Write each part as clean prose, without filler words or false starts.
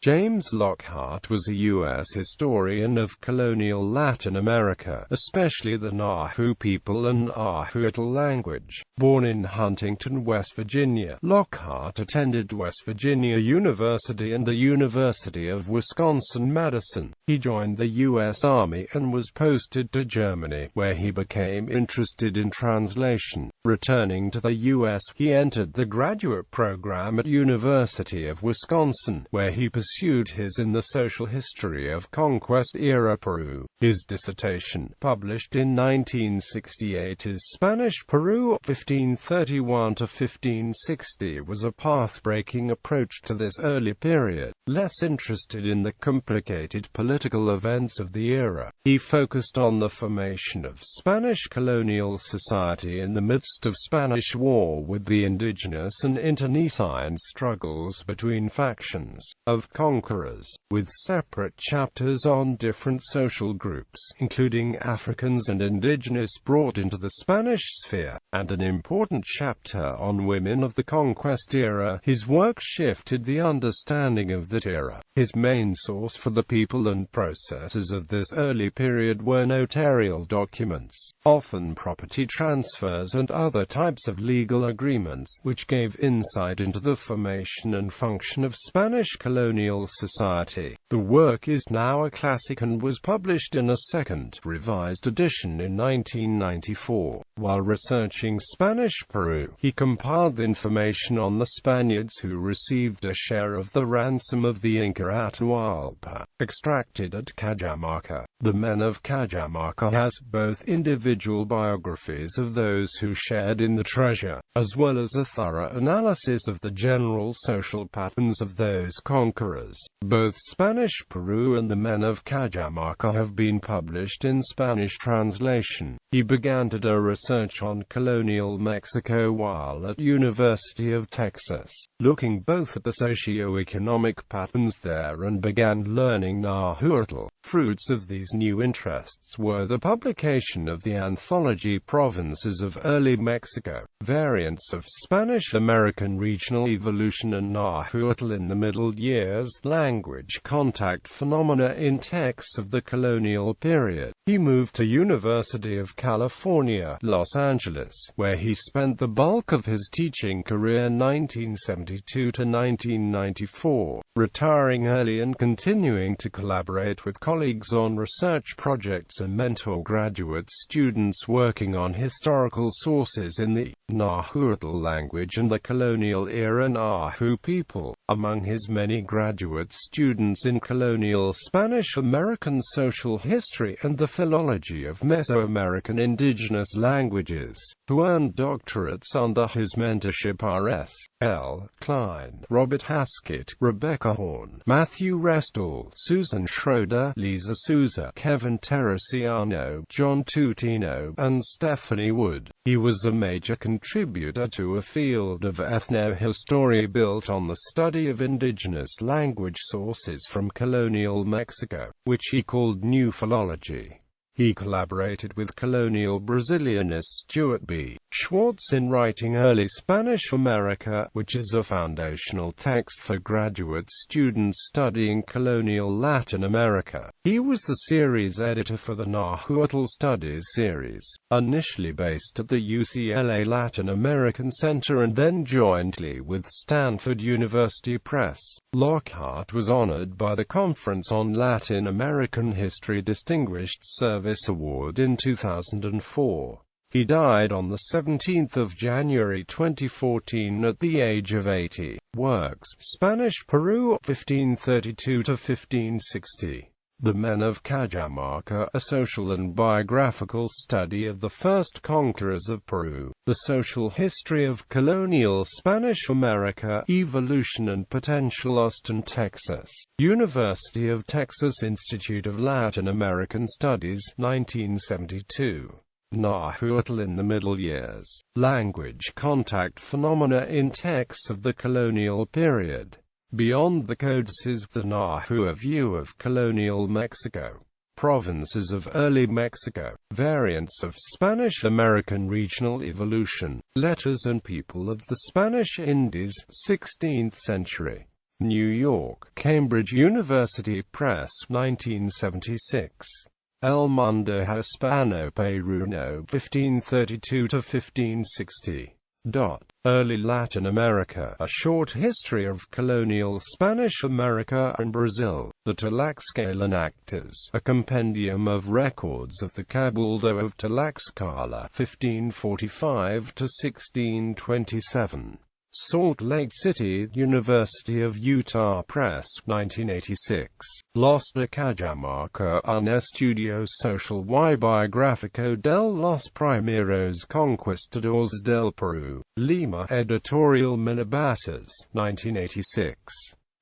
James Lockhart was a U.S. historian of colonial Latin America, especially the Nahua people and Nahuatl language. Born in Huntington, West Virginia, Lockhart attended West Virginia University and the University of Wisconsin-Madison. He joined the U.S. Army and was posted to Germany, where he became interested in translation. Returning to the U.S., he entered the graduate program at University of Wisconsin, where he pursued his in the social history of conquest-era Peru. His dissertation, published in 1968, is Spanish Peru 1531 to 1560, was a path-breaking approach to this early period. Less interested in the complicated political events of the era, he focused on the formation of Spanish colonial society in the midst of Spanish War, with the indigenous and internecine struggles between factions of conquerors, with separate chapters on different social groups, including Africans and indigenous, brought into the Spanish sphere, and an important chapter on women of the conquest era. His work shifted the understanding of that era. His main source for the people and processes of this early period were notarial documents, often property transfers and other types of legal agreements, which gave insight into the formation and function of Spanish colonial society. The work is now a classic and was published in a second, revised edition in 1994. While researching Spanish Peru, he compiled information on the Spaniards who received a share of the ransom of the Inca Atahualpa, extracted at Cajamarca. The Men of Cajamarca has both individual biographies of those who shared in the treasure, as well as a thorough analysis of the general social patterns of those conquerors. Both Spanish Peru and the Men of Cajamarca have been published in Spanish translation. He began to do research on colonial Mexico while at University of Texas, looking both at the socio-economic patterns there and began learning Nahuatl. Fruits of these new interests were the publication of the anthology Provinces of Early Mexico, variants of Spanish-American regional evolution and Nahuatl in the Middle Years, language contact phenomena in texts of the colonial period. He moved to University of California, Los Angeles, where he spent the bulk of his teaching career 1972 to 1994, retiring early and continuing to collaborate with colleagues on research projects and mentor graduate students working on historical sources in the Nahuatl language and the colonial era Nahu people. Among his many graduate students in colonial Spanish-American social history and the philology of Mesoamerican indigenous languages, who earned doctorates under his mentorship are S. L. Klein, Robert Haskett, Rebecca Horn, Matthew Restall, Susan Schroeder, Lisa Souza, Kevin Teresiano, John Tutino, and Stephanie Wood. He was a major contributor to a field of ethnohistory built on the study of indigenous language sources from colonial Mexico, which he called New Philology. He collaborated with colonial Brazilianist Stuart B. Schwartz in writing Early Spanish America, which is a foundational text for graduate students studying colonial Latin America. He was the series editor for the Nahuatl Studies series, initially based at the UCLA Latin American Center and then jointly with Stanford University Press. Lockhart was honored by the Conference on Latin American History Distinguished Service Award in 2004. He died on the 17th of January 2014 at the age of 80. Works: Spanish Peru 1532 to 1560. The Men of Cajamarca, a social and biographical study of the first conquerors of Peru. The social history of colonial Spanish America, evolution and potential. Austin, Texas. University of Texas Institute of Latin American Studies, 1972. Nahuatl in the Middle Years. Language contact phenomena in texts of the colonial period. Beyond the Codices, the Nahua view of colonial Mexico. Provinces of Early Mexico. Variants of Spanish-American regional evolution. Letters and people of the Spanish Indies, 16th century. New York: Cambridge University Press, 1976. El Mundo Hispano Peruano, 1532–1560. Early Latin America: A Short History of Colonial Spanish America and Brazil. The Tlaxcalan Actors, a compendium of records of the Cabildo of Tlaxcala, 1545–1627. Salt Lake City: University of Utah Press, 1986. Los de Cajamarca, un estudio social y biográfico de los primeros conquistadores del Perú. Lima: Editorial Minabatas, 1986.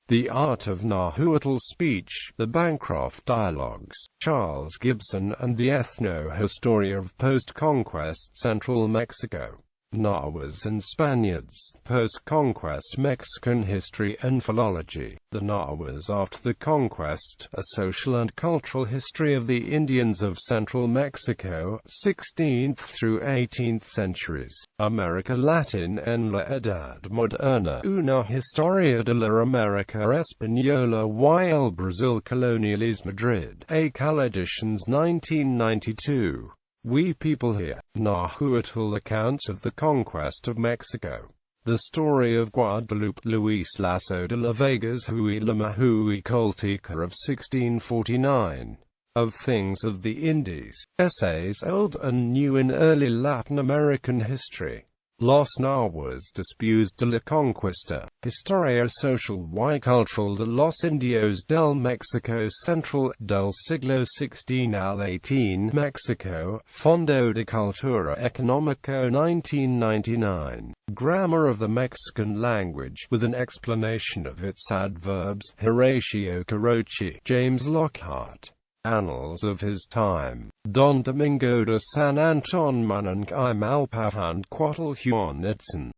The Art of Nahuatl Speech, The Bancroft Dialogues, Charles Gibson and the Ethno-Historia of Post-Conquest Central Mexico. Nahuas and Spaniards, Post-Conquest Mexican History and Philology. The Nahuas after the Conquest, A Social and Cultural History of the Indians of Central Mexico, 16th through 18th centuries. América Latina en la Edad Moderna, Una Historia de la América Española y el Brasil Coloniales, Madrid, ACAL Editions, 1992. We People Here. Nahuatl Accounts of the Conquest of Mexico. The Story of Guadalupe, Luis Lasso de la Vega's Hui la Mahui Coltica of 1649. Of Things of the Indies. Essays Old and New in Early Latin American History. Los Nahuas después de la Conquista. Historia Social y Cultural de los Indios del México Central, del siglo XVI al XVIII, Mexico, Fondo de Cultura Económico, 1999. Grammar of the Mexican Language, with an explanation of its adverbs, Horatio Carochi, James Lockhart. Annals of his time. Don Domingo de San Anton Manang I Malpahan Quatl Huon Itzen.